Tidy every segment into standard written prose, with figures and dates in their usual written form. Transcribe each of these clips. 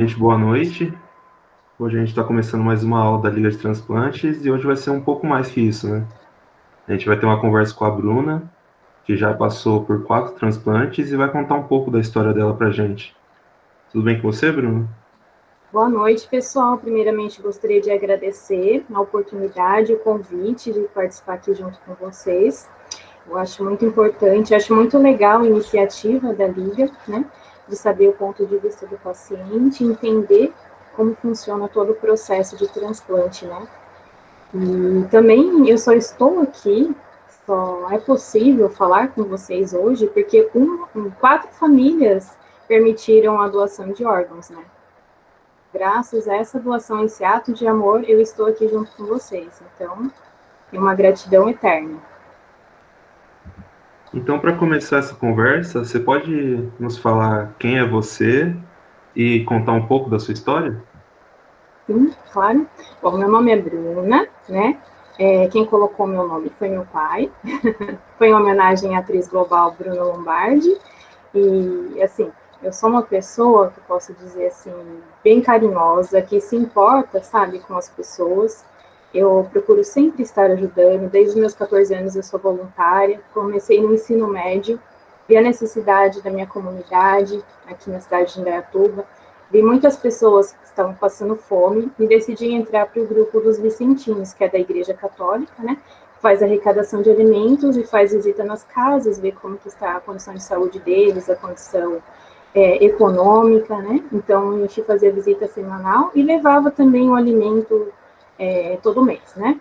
Gente, boa noite. Hoje a gente está começando mais uma aula da Liga de Transplantes e hoje vai ser um pouco mais que isso, né? A gente vai ter uma conversa com a Bruna, que já passou por 4 transplantes e vai contar um pouco da história dela pra gente. Tudo bem com você, Bruna? Boa noite, pessoal. Primeiramente, gostaria de agradecer a oportunidade, o convite de participar aqui junto com vocês. Eu acho muito importante, acho muito legal a iniciativa da Liga, né? De saber o ponto de vista do paciente, entender como funciona todo o processo de transplante, né? E também eu só estou aqui, só é possível falar com vocês hoje, porque 4 famílias permitiram a doação de órgãos, né? Graças a essa doação, esse ato de amor, eu estou aqui junto com vocês. Então, é uma gratidão eterna. Então, para começar essa conversa, você pode nos falar quem é você e contar um pouco da sua história? Sim, claro. Bom, meu nome é Bruna, né? Quem colocou meu nome foi meu pai. Foi em homenagem à atriz global Bruna Lombardi. E, assim, eu sou uma pessoa que posso dizer assim, bem carinhosa, que se importa, sabe, com as pessoas. Eu procuro sempre estar ajudando. Desde os meus 14 anos eu sou voluntária. Comecei no ensino médio, vi a necessidade da minha comunidade aqui na cidade de Indaiatuba. Vi muitas pessoas que estavam passando fome e decidi entrar para o grupo dos Vicentinos, que é da Igreja Católica, né? Faz arrecadação de alimentos e faz visita nas casas, ver como que está a condição de saúde deles, a condição econômica, né? Então, a gente fazia visita semanal e levava também o alimento todo mês, né?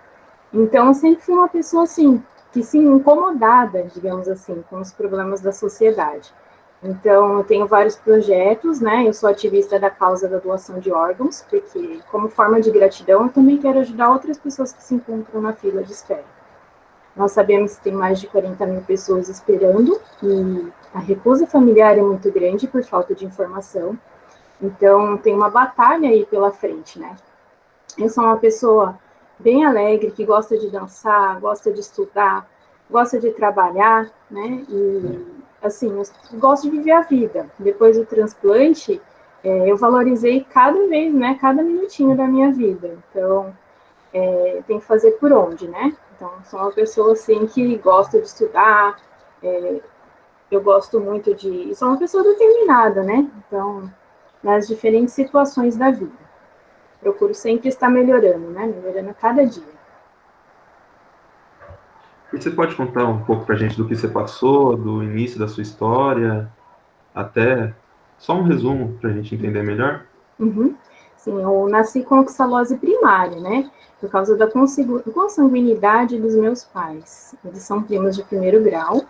Então, eu sempre fui uma pessoa, assim, que se incomodada, digamos assim, com os problemas da sociedade. Então, eu tenho vários projetos, né? Eu sou ativista da causa da doação de órgãos, porque, como forma de gratidão, eu também quero ajudar outras pessoas que se encontram na fila de espera. Nós sabemos que tem mais de 40 mil pessoas esperando e a recusa familiar é muito grande por falta de informação. Então, tem uma batalha aí pela frente, né? Eu sou uma pessoa bem alegre, que gosta de dançar, gosta de estudar, gosta de trabalhar, né? E, assim, eu gosto de viver a vida. Depois do transplante, eu valorizei cada vez, né? Cada minutinho da minha vida. Então, tem que fazer por onde, né? Então, sou uma pessoa, assim, que gosta de estudar, eu gosto muito de... Sou uma pessoa determinada, né? Então, nas diferentes situações da vida. Procuro sempre estar melhorando, né? Melhorando a cada dia. E você pode contar um pouco para a gente do que você passou, do início da sua história, até só um resumo para a gente entender melhor? Uhum. Sim, eu nasci com oxalose primária, né? Por causa da consanguinidade dos meus pais. Eles são primos de primeiro grau.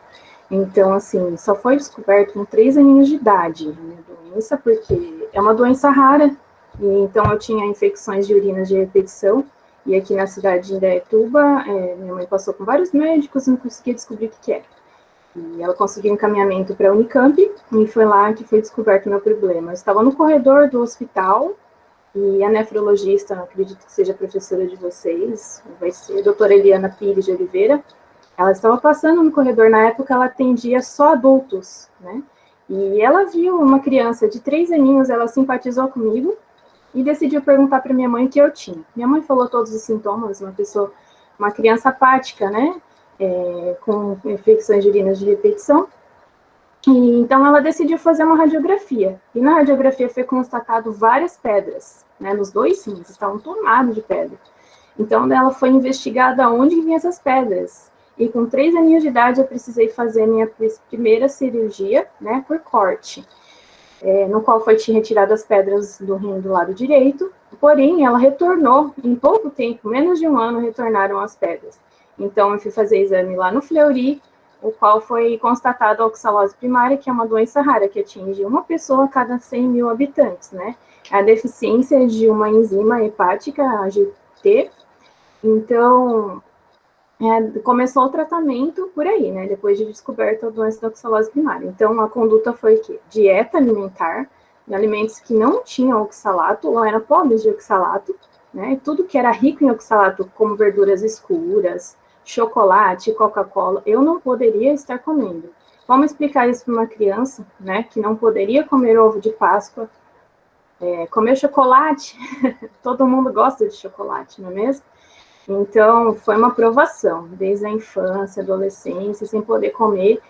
Então, assim, só foi descoberto com 3 aninhos de idade a minha doença, porque é uma doença rara. E, então, eu tinha infecções de urinas de repetição. E aqui na cidade de Indaiatuba, minha mãe passou com vários médicos e não conseguia descobrir o que era. E ela conseguiu um encaminhamento para a Unicamp e foi lá que foi descoberto o meu problema. Eu estava no corredor do hospital e a nefrologista, acredito que seja professora de vocês, vai ser a doutora Eliana Pires de Oliveira, ela estava passando no corredor, na época ela atendia só adultos, né? E ela viu uma criança de 3 aninhos, ela simpatizou comigo e decidiu perguntar para minha mãe o que eu tinha. Minha mãe falou todos os sintomas, uma criança apática, né? Com infecções de urinas de repetição. E, então ela decidiu fazer uma radiografia. E na radiografia foi constatado várias pedras, né? Nos 2 rins, estavam tomados de pedra. Então ela foi investigada onde vinham essas pedras. E com 3 aninhos de idade eu precisei fazer a minha primeira cirurgia, né, por corte, no qual foi retirada as pedras do rim do lado direito, porém ela retornou, em pouco tempo, menos de um ano, retornaram as pedras. Então eu fui fazer exame lá no Fleury, o qual foi constatado a oxalose primária, que é uma doença rara, que atinge uma pessoa a cada 100 mil habitantes, né? A deficiência de uma enzima hepática, a GT. Então, começou o tratamento por aí, né? Depois de descoberta a doença da oxalose primária. Então, a conduta foi que dieta alimentar, alimentos que não tinham oxalato ou eram pobres de oxalato, né? Tudo que era rico em oxalato, como verduras escuras, chocolate, Coca-Cola, eu não poderia estar comendo. Como explicar isso para uma criança, né? Que não poderia comer ovo de Páscoa, Comer chocolate, todo mundo gosta de chocolate, não é mesmo? Então, foi uma provação, desde a infância, adolescência, sem poder comer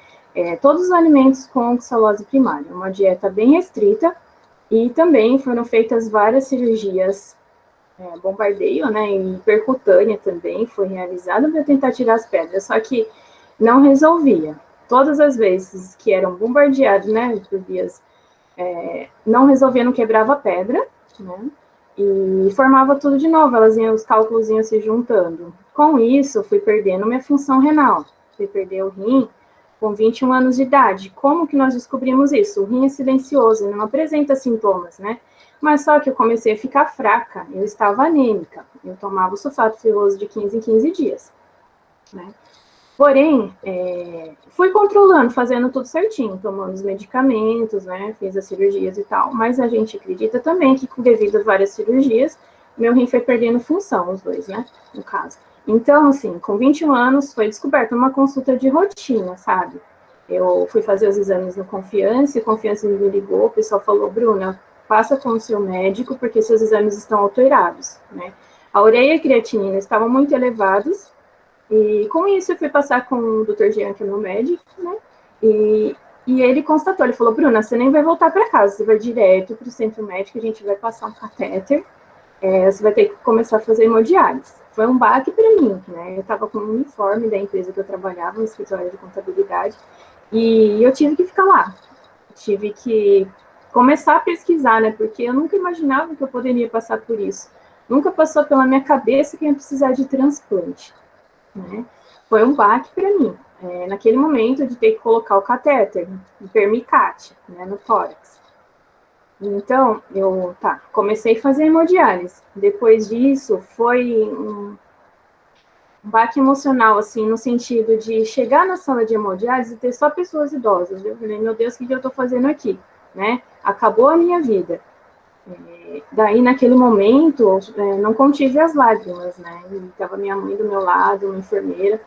todos os alimentos com oxalose primária, uma dieta bem restrita, e também foram feitas várias cirurgias, bombardeio, né, e percutânea também foi realizada para tentar tirar as pedras, só que não resolvia. Todas as vezes que eram bombardeados, né, por vias, não resolvia, não quebrava a pedra, né, e formava tudo de novo, os cálculos iam se juntando. Com isso, fui perdendo minha função renal, fui perder o rim com 21 anos de idade. Como que nós descobrimos isso? O rim é silencioso, não apresenta sintomas, né? Mas só que eu comecei a ficar fraca, eu estava anêmica, eu tomava o sulfato ferroso de 15 em 15 dias, né? Porém, fui controlando, fazendo tudo certinho, tomando os medicamentos, né, fiz as cirurgias e tal, mas a gente acredita também que, devido a várias cirurgias, meu rim foi perdendo função, os dois, né, no caso. Então, assim, com 21 anos, foi descoberta uma consulta de rotina, sabe? Eu fui fazer os exames no Confiança, e Confiança me ligou, o pessoal falou, Bruna, passa com o seu médico, porque seus exames estão alterados, né? A ureia e a creatinina estavam muito elevados, e com isso eu fui passar com o Dr. Jean, que é meu médico, né? E ele constatou, ele falou, Bruna, você nem vai voltar para casa, você vai direto para o centro médico, a gente vai passar um catéter, você vai ter que começar a fazer hemodiálise. Foi um baque para mim, né? Eu estava com um uniforme da empresa que eu trabalhava, no escritório de contabilidade, e eu tive que ficar lá. Tive que começar a pesquisar, né? Porque eu nunca imaginava que eu poderia passar por isso. Nunca passou pela minha cabeça que eu ia precisar de transplante. Né? Foi um baque para mim, naquele momento de ter que colocar o catéter, o permicate, né, no tórax. Então, eu comecei a fazer hemodiálise. Depois disso, foi um baque emocional, assim, no sentido de chegar na sala de hemodiálise e ter só pessoas idosas. Eu falei, meu Deus, o que eu estou fazendo aqui? Né? Acabou a minha vida. Daí, naquele momento, não contive as lágrimas, né? Estava minha mãe do meu lado, uma enfermeira,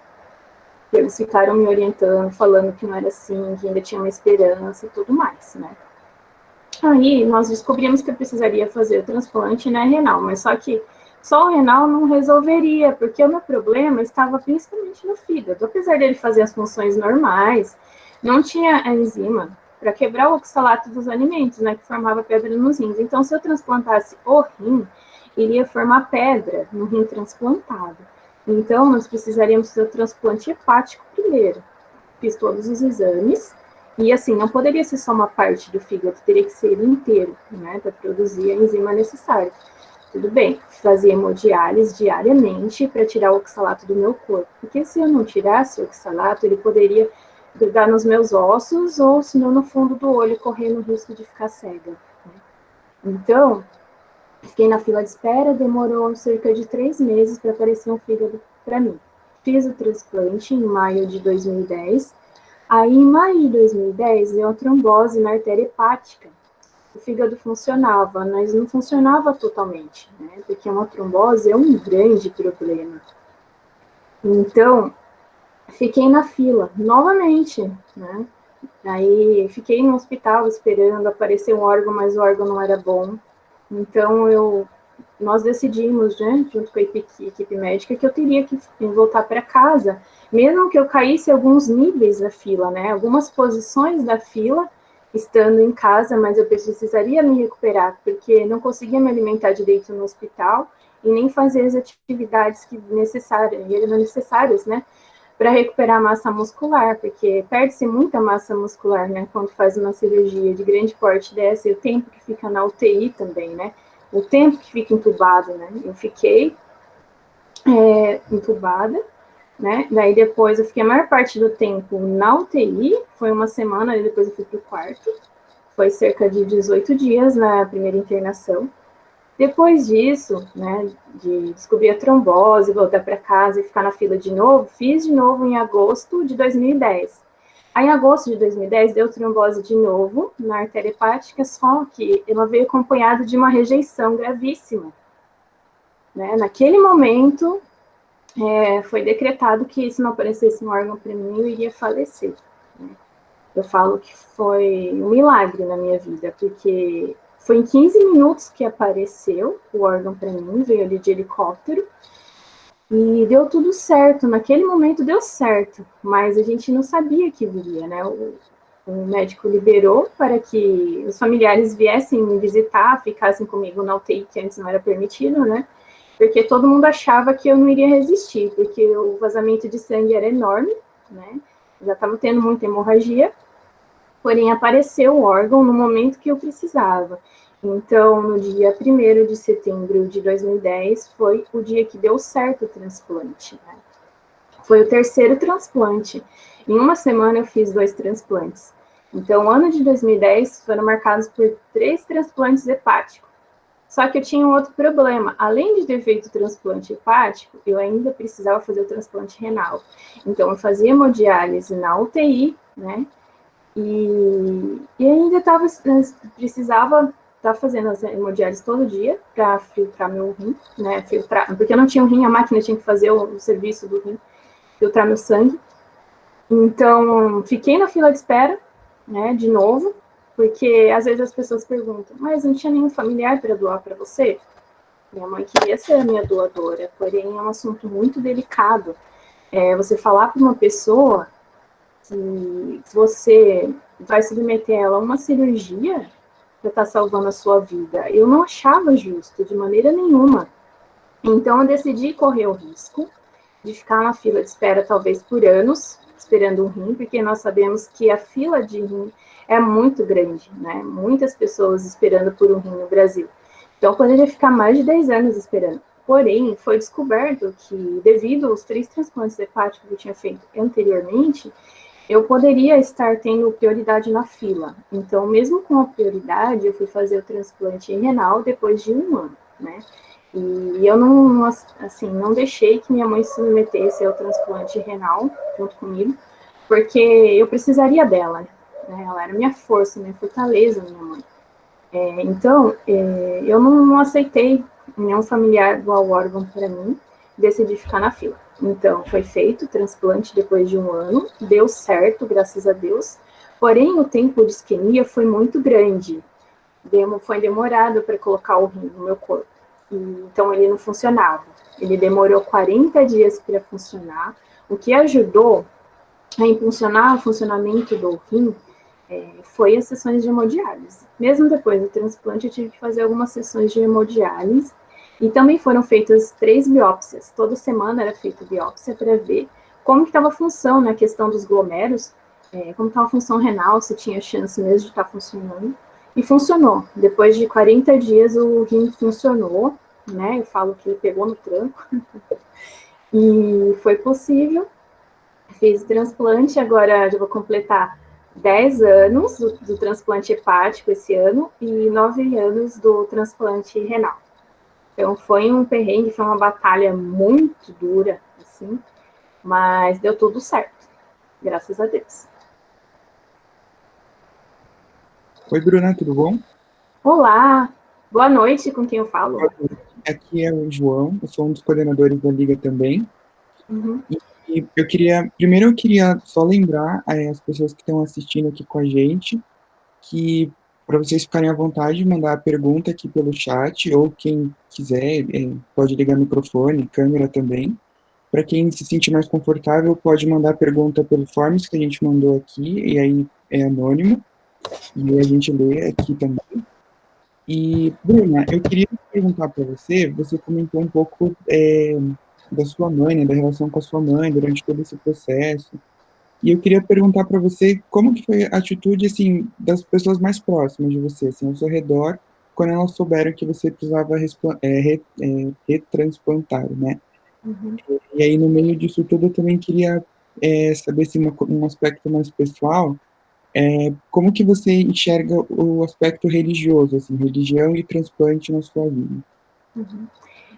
e eles ficaram me orientando, falando que não era assim, que ainda tinha uma esperança e tudo mais, né? Aí, nós descobrimos que eu precisaria fazer o transplante, né, renal, mas só que só o renal não resolveria, porque o meu problema estava principalmente no fígado. Apesar dele fazer as funções normais, não tinha a enzima para quebrar o oxalato dos alimentos, né, que formava pedra nos rins. Então, se eu transplantasse o rim, iria formar pedra no rim transplantado. Então, nós precisaríamos fazer o transplante hepático primeiro. Fiz todos os exames, e assim, não poderia ser só uma parte do fígado, teria que ser ele inteiro, né, para produzir a enzima necessária. Tudo bem, fazia hemodiálise diariamente para tirar o oxalato do meu corpo, porque se eu não tirasse o oxalato, ele poderia grudar nos meus ossos, ou se não no fundo do olho, correndo o risco de ficar cega. Né? Então, fiquei na fila de espera, demorou cerca de 3 meses para aparecer um fígado para mim. Fiz o transplante em maio de 2010. Aí, em maio de 2010, deu uma trombose na artéria hepática. O fígado funcionava, mas não funcionava totalmente, né? Porque uma trombose é um grande problema. Então, fiquei na fila, novamente, né? Aí, fiquei no hospital esperando aparecer um órgão, mas o órgão não era bom. Então, nós decidimos, né, junto com a equipe médica, que eu teria que voltar para casa, mesmo que eu caísse alguns níveis da fila, né, algumas posições da fila, estando em casa, mas eu precisaria me recuperar, porque não conseguia me alimentar direito no hospital e nem fazer as atividades eram necessárias, né, para recuperar a massa muscular, porque perde-se muita massa muscular, né, quando faz uma cirurgia de grande porte dessa, e o tempo que fica na UTI também, né, o tempo que fica entubado, né, eu fiquei entubada, né, daí depois eu fiquei a maior parte do tempo na UTI, foi uma semana, e depois eu fui para o quarto, foi cerca de 18 dias na primeira internação. Depois disso, né, de descobrir a trombose, voltar para casa e ficar na fila de novo, fiz de novo em agosto de 2010. Aí, em agosto de 2010, deu trombose de novo na artéria hepática, só que ela veio acompanhada de uma rejeição gravíssima. Né? Naquele momento, foi decretado que se não aparecesse um órgão para mim, eu iria falecer. Né? Eu falo que foi um milagre na minha vida, porque Foi em 15 minutos que apareceu o órgão para mim, veio ali de helicóptero, e deu tudo certo. Naquele momento deu certo, mas a gente não sabia que viria, né? O médico liberou para que os familiares viessem me visitar, ficassem comigo na UTI, que antes não era permitido, né? Porque todo mundo achava que eu não iria resistir, porque o vazamento de sangue era enorme, né? Já estava tendo muita hemorragia, porém apareceu o órgão no momento que eu precisava. Então, no dia 1º de setembro de 2010, foi o dia que deu certo o transplante, né? Foi o terceiro transplante. Em uma semana eu fiz 2 transplantes. Então, o ano de 2010 foram marcados por 3 transplantes hepáticos. Só que eu tinha um outro problema. Além de ter feito o transplante hepático, eu ainda precisava fazer o transplante renal. Então, eu fazia hemodiálise na UTI, né? E ainda precisava estar fazendo as hemodiálises todo dia para filtrar meu rim, né? Porque eu não tinha um rim, a máquina tinha que fazer o serviço do rim, filtrar meu sangue. Então, fiquei na fila de espera, né, de novo, porque às vezes as pessoas perguntam, mas não tinha nenhum familiar para doar para você? Minha mãe queria ser a minha doadora, porém é um assunto muito delicado. Você falar para uma pessoa que você vai submeter ela a uma cirurgia para estar salvando a sua vida, eu não achava justo, de maneira nenhuma. Então, eu decidi correr o risco de ficar na fila de espera, talvez por anos, esperando um rim, porque nós sabemos que a fila de rim é muito grande, né? Muitas pessoas esperando por um rim no Brasil. Então, eu poderia ficar mais de 10 anos esperando. Porém, foi descoberto que, devido aos 3 transplantes hepáticos que eu tinha feito anteriormente, eu poderia estar tendo prioridade na fila. Então, mesmo com a prioridade, eu fui fazer o transplante renal depois de um ano, né? E eu não, assim, não deixei que minha mãe se submetesse ao transplante renal junto comigo, porque eu precisaria dela, né? Ela era minha força, minha fortaleza, minha mãe. Então, eu não aceitei nenhum familiar doar o órgão para mim, decidi ficar na fila. Então, foi feito o transplante depois de um ano, deu certo, graças a Deus, porém o tempo de isquemia foi muito grande, foi demorado para colocar o rim no meu corpo, então ele não funcionava. Ele demorou 40 dias para funcionar, o que ajudou a impulsionar o funcionamento do rim foi as sessões de hemodiálise. Mesmo depois do transplante, eu tive que fazer algumas sessões de hemodiálise, e também foram feitas 3 biópsias. Toda semana era feita biópsia para ver como que estava a função, na questão dos glomérulos, como estava a função renal, se tinha chance mesmo de estar funcionando. E funcionou. Depois de 40 dias, o rim funcionou, né? Eu falo que ele pegou no tranco. E foi possível. Fiz transplante, agora já vou completar 10 anos do transplante hepático esse ano e 9 anos do transplante renal. Então, foi um perrengue, foi uma batalha muito dura, assim, mas deu tudo certo, graças a Deus. Oi, Bruna, tudo bom? Olá, boa noite, com quem eu falo? Aqui é o João, eu sou um dos coordenadores da Liga também. Uhum. E primeiro eu queria só lembrar as pessoas que estão assistindo aqui com a gente, que para vocês ficarem à vontade de mandar a pergunta aqui pelo chat, ou quem quiser, pode ligar microfone, câmera também. Para quem se sentir mais confortável, pode mandar a pergunta pelo Forms que a gente mandou aqui, e aí é anônimo, e aí a gente lê aqui também. E, Bruna, eu queria perguntar para você, você comentou um pouco da sua mãe, né, da relação com a sua mãe durante todo esse processo, e eu queria perguntar para você como que foi a atitude, assim, das pessoas mais próximas de você, assim, ao seu redor, quando elas souberam que você precisava retransplantar, né? Uhum. E aí, no meio disso tudo, eu também queria saber, assim, um aspecto mais pessoal, como que você enxerga o aspecto religioso, assim, religião e transplante na sua vida? Uhum.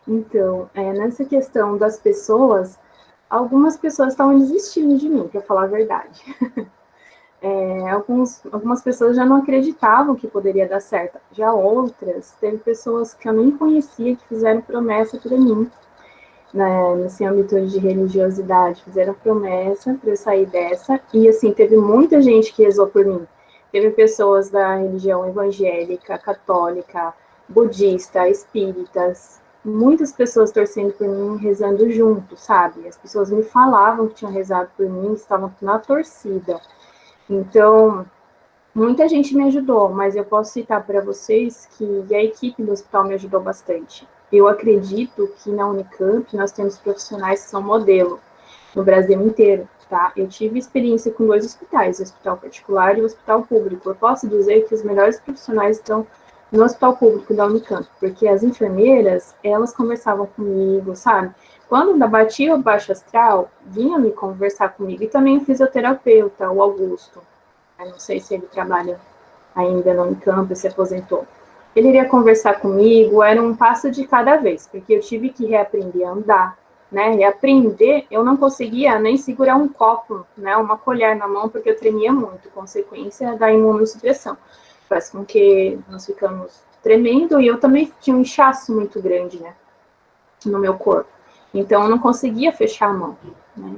Então, nessa questão das pessoas, algumas pessoas estavam desistindo de mim, para falar a verdade. Algumas pessoas já não acreditavam que poderia dar certo. Já outras, teve pessoas que eu nem conhecia que fizeram promessa para mim, né, nesse âmbito de religiosidade, fizeram promessa para eu sair dessa. E, assim, teve muita gente que rezou por mim. teve pessoas da religião evangélica, católica, budista, espíritas, muitas pessoas torcendo por mim, rezando junto, sabe? As pessoas me falavam que tinham rezado por mim, estavam na torcida. Então, muita gente me ajudou, mas eu posso citar para vocês que a equipe do hospital me ajudou bastante. Eu acredito que na Unicamp nós temos profissionais que são modelo no Brasil inteiro, tá? Eu tive experiência com 2 hospitais, o hospital particular e o hospital público. Eu posso dizer que os melhores profissionais estão no hospital público da Unicamp, porque as enfermeiras, elas conversavam comigo, sabe? Quando batia o baixo astral, vinha me conversar comigo, e também o fisioterapeuta, o Augusto. Eu não sei se ele trabalha ainda no Unicamp, se aposentou. Ele iria conversar comigo, era um passo de cada vez, porque eu tive que reaprender a andar, né? E aprender, eu não conseguia nem segurar um copo, né? Uma colher na mão, porque eu tremia muito, consequência da imunossupressão. Faz com que nós ficamos tremendo, e eu também tinha um inchaço muito grande, né? No meu corpo. Então, eu não conseguia fechar a mão, né?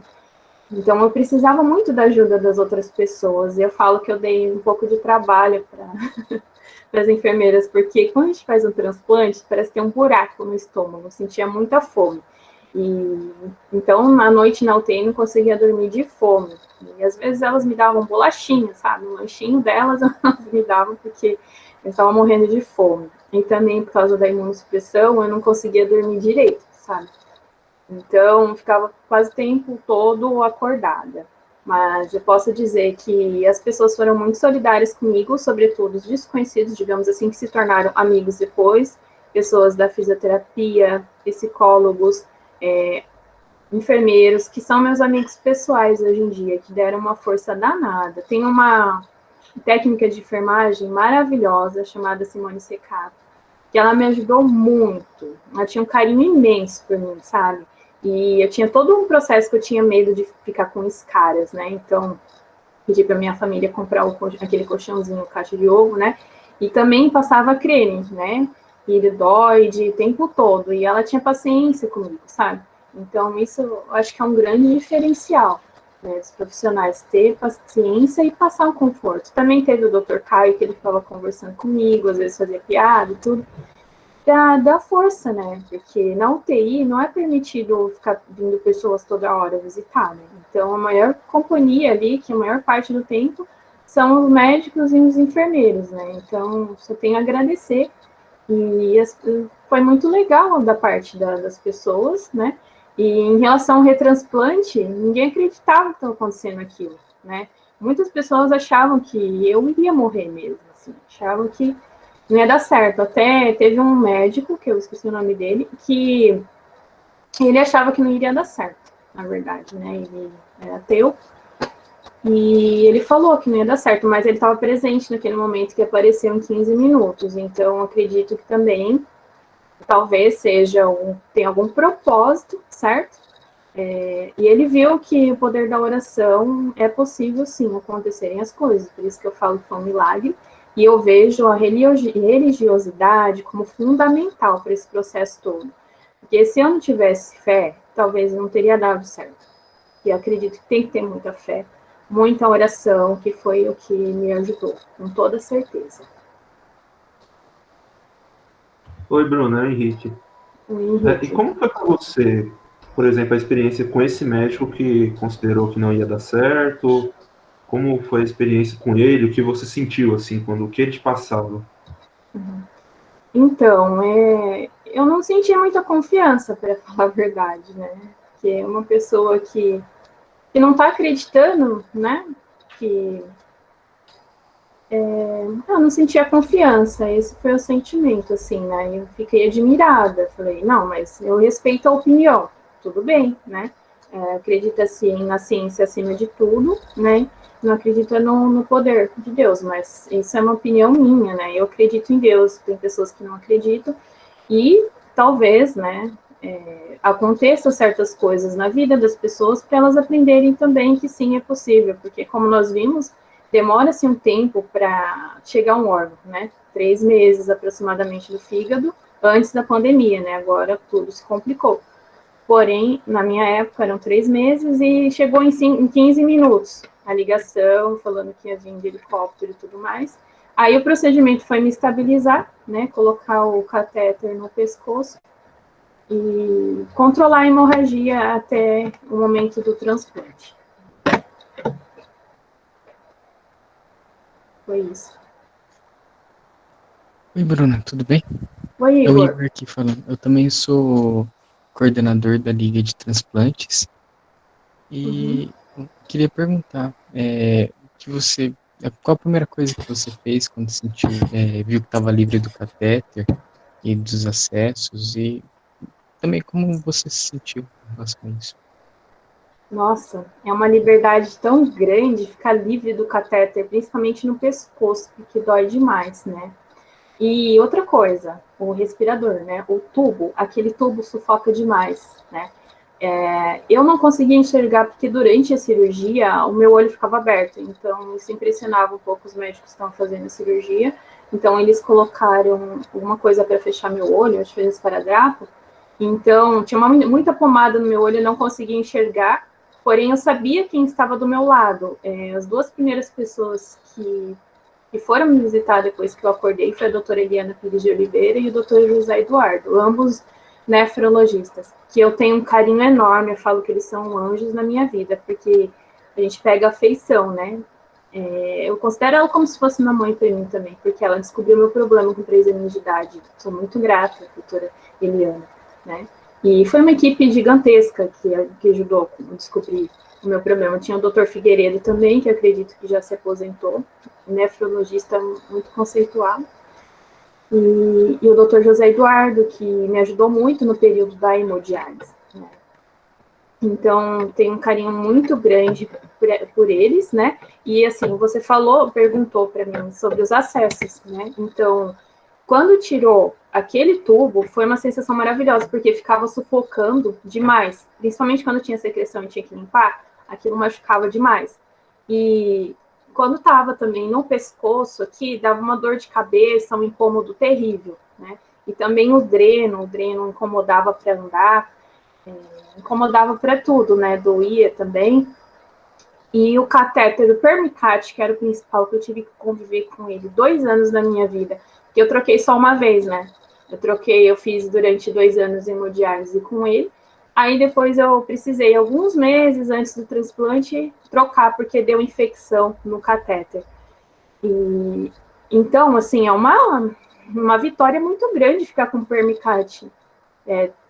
Então, eu precisava muito da ajuda das outras pessoas. E eu falo que eu dei um pouco de trabalho para as enfermeiras, porque quando a gente faz um transplante, parece ter um buraco no estômago. Eu sentia muita fome. E então, na noite na UTI, não conseguia dormir de fome. E às vezes elas me davam bolachinha, sabe? Um lanchinho delas, elas me davam porque eu estava morrendo de fome. E também, por causa da imunossupressão, eu não conseguia dormir direito, sabe? Então, ficava quase o tempo todo acordada. Mas eu posso dizer que as pessoas foram muito solidárias comigo, sobretudo os desconhecidos, digamos assim, que se tornaram amigos depois, pessoas da fisioterapia, psicólogos, enfermeiros, que são meus amigos pessoais hoje em dia, que deram uma força danada. Tem uma técnica de enfermagem maravilhosa, chamada Simone Secato, que ela me ajudou muito. Ela tinha um carinho imenso por mim, sabe? E eu tinha todo um processo que eu tinha medo de ficar com escaras, né? Então, pedi para minha família comprar aquele colchãozinho, caixa de ovo, né? E também passava creme, né? Iridoide, o tempo todo. E ela tinha paciência comigo, sabe? Então, isso eu acho que é um grande diferencial, né, dos profissionais, ter paciência e passar um conforto. Também teve o Dr. Caio, que ele ficava conversando comigo, às vezes fazia piada e tudo, dá força, né? Porque na UTI não é permitido ficar vindo pessoas toda hora visitar, né? Então, a maior companhia ali, que a maior parte do tempo, são os médicos e os enfermeiros, né? Então, só tenho a agradecer. E foi muito legal da parte das pessoas, né? E em relação ao retransplante, ninguém acreditava que estava acontecendo aquilo, né? Muitas pessoas achavam que eu iria morrer mesmo, assim, achavam que não ia dar certo. Até teve um médico, que eu esqueci o nome dele, que ele achava que não iria dar certo, na verdade, né? Ele era ateu, e ele falou que não ia dar certo, mas ele estava presente naquele momento que apareceu em 15 minutos, então acredito que também talvez tenha algum propósito, certo? E ele viu que o poder da oração é possível, sim, acontecerem as coisas, por isso que eu falo que foi um milagre, e eu vejo a religiosidade como fundamental para esse processo todo. Porque se eu não tivesse fé, talvez não teria dado certo. E eu acredito que tem que ter muita fé, muita oração, que foi o que me ajudou, com toda certeza. Oi, Bruno, é o Henrique. E como foi para você, por exemplo, a experiência com esse médico que considerou que não ia dar certo? Como foi a experiência com ele? O que você sentiu, assim, quando o que ele te passava? Então, eu não senti muita confiança, para falar a verdade, né? Que é uma pessoa que não está acreditando, né? Que eu não sentia confiança, esse foi o sentimento, assim, né? Eu fiquei admirada, falei, não, mas eu respeito a opinião, tudo bem, né? Acredita-se na ciência acima de tudo, né? Não acredita no poder de Deus, mas isso é uma opinião minha, né? Eu acredito em Deus, tem pessoas que não acreditam, e talvez, né, aconteçam certas coisas na vida das pessoas para elas aprenderem também que sim, é possível, porque como nós vimos, demora-se um tempo para chegar um órgão, né? 3 meses aproximadamente do fígado, antes da pandemia, né? Agora tudo se complicou. Porém, na minha época, eram 3 meses e chegou em 15 minutos a ligação, falando que ia vir de helicóptero e tudo mais. Aí o procedimento foi me estabilizar, né, colocar o catéter no pescoço e controlar a hemorragia até o momento do transplante. Foi isso. Oi, Bruna, tudo bem? Oi, É o Igor. Igor aqui falando. Eu também sou coordenador da Liga de Transplantes e eu queria perguntar, qual a primeira coisa que você fez quando sentiu, viu que estava livre do catéter e dos acessos e também como você se sentiu em relação a isso? Nossa, é uma liberdade tão grande ficar livre do catéter, principalmente no pescoço, porque dói demais, né? E outra coisa, o respirador, né? O tubo, aquele tubo sufoca demais, né? Eu não conseguia enxergar porque durante a cirurgia o meu olho ficava aberto, então isso impressionava um pouco os médicos que estavam fazendo a cirurgia. Então eles colocaram alguma coisa para fechar meu olho, acho que fez um esparadrapo. Então tinha muita pomada no meu olho, eu não conseguia enxergar, porém eu sabia quem estava do meu lado. As duas primeiras pessoas que foram me visitar depois que eu acordei foi a doutora Eliana Pires de Oliveira e o doutor José Eduardo, ambos nefrologistas, que eu tenho um carinho enorme, eu falo que eles são anjos na minha vida, porque a gente pega afeição, né? Eu considero ela como se fosse uma mãe para mim também, porque ela descobriu meu problema com 3 anos de idade. Sou muito grata à doutora Eliana, né? E foi uma equipe gigantesca que ajudou a descobrir o meu problema. Tinha o doutor Figueiredo também, que acredito que já se aposentou, nefrologista muito conceituado. E o doutor José Eduardo, que me ajudou muito no período da hemodiálise, né? Então, tenho um carinho muito grande por eles, né? E, assim, você perguntou para mim sobre os acessos, né? Então, quando tirou aquele tubo, foi uma sensação maravilhosa, porque ficava sufocando demais. Principalmente quando tinha secreção e tinha que limpar, aquilo machucava demais. E quando estava também no pescoço aqui, dava uma dor de cabeça, um incômodo terrível, né? E também o dreno incomodava para andar, incomodava para tudo, né? Doía também. E o catéter do Permicat, que era o principal, que eu tive que conviver com ele 2 anos da minha vida, que eu troquei só uma vez, né? Eu fiz durante 2 anos hemodiálise com ele. Aí depois eu precisei, alguns meses antes do transplante, trocar, porque deu infecção no catéter. E então, assim, é uma vitória muito grande ficar com o Permicat.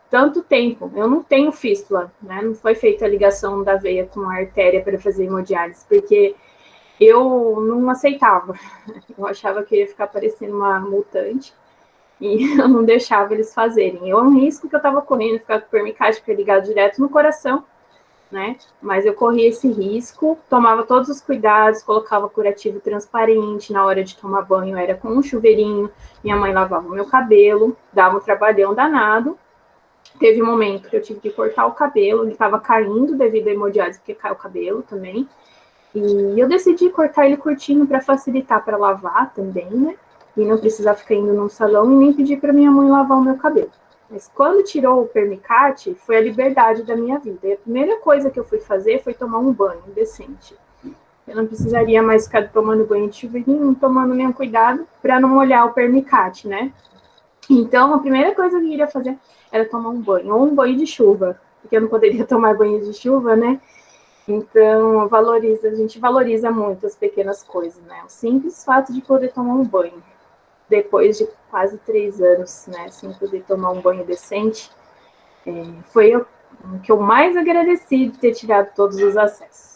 Tanto tempo. Eu não tenho fístula, né? Não foi feita a ligação da veia com a artéria para fazer hemodiálise, porque eu não aceitava. Eu achava que ia ficar parecendo uma mutante e eu não deixava eles fazerem. É um risco que eu estava correndo, ficar com o Permicat ligado direto no coração, né? Mas eu corria esse risco, tomava todos os cuidados, colocava curativo transparente, na hora de tomar banho era com um chuveirinho, minha mãe lavava o meu cabelo, dava um trabalhão danado. Teve um momento que eu tive que cortar o cabelo, ele estava caindo devido à hemodiálise, porque cai o cabelo também. E eu decidi cortar ele curtinho para facilitar para lavar também, né? E não precisar ficar indo num salão e nem pedir para minha mãe lavar o meu cabelo. Mas quando tirou o Permicat, foi a liberdade da minha vida. E a primeira coisa que eu fui fazer foi tomar um banho decente. Eu não precisaria mais ficar tomando banho de chuveirinho, tomando nenhum cuidado para não molhar o Permicat, né? Então, a primeira coisa que eu queria fazer era tomar um banho, ou um banho de chuva, porque eu não poderia tomar banho de chuva, né? Então, a gente valoriza muito as pequenas coisas, né? O simples fato de poder tomar um banho, depois de quase 3 anos, né, sem poder tomar um banho decente, foi o que eu mais agradeci de ter tirado todos os acessos.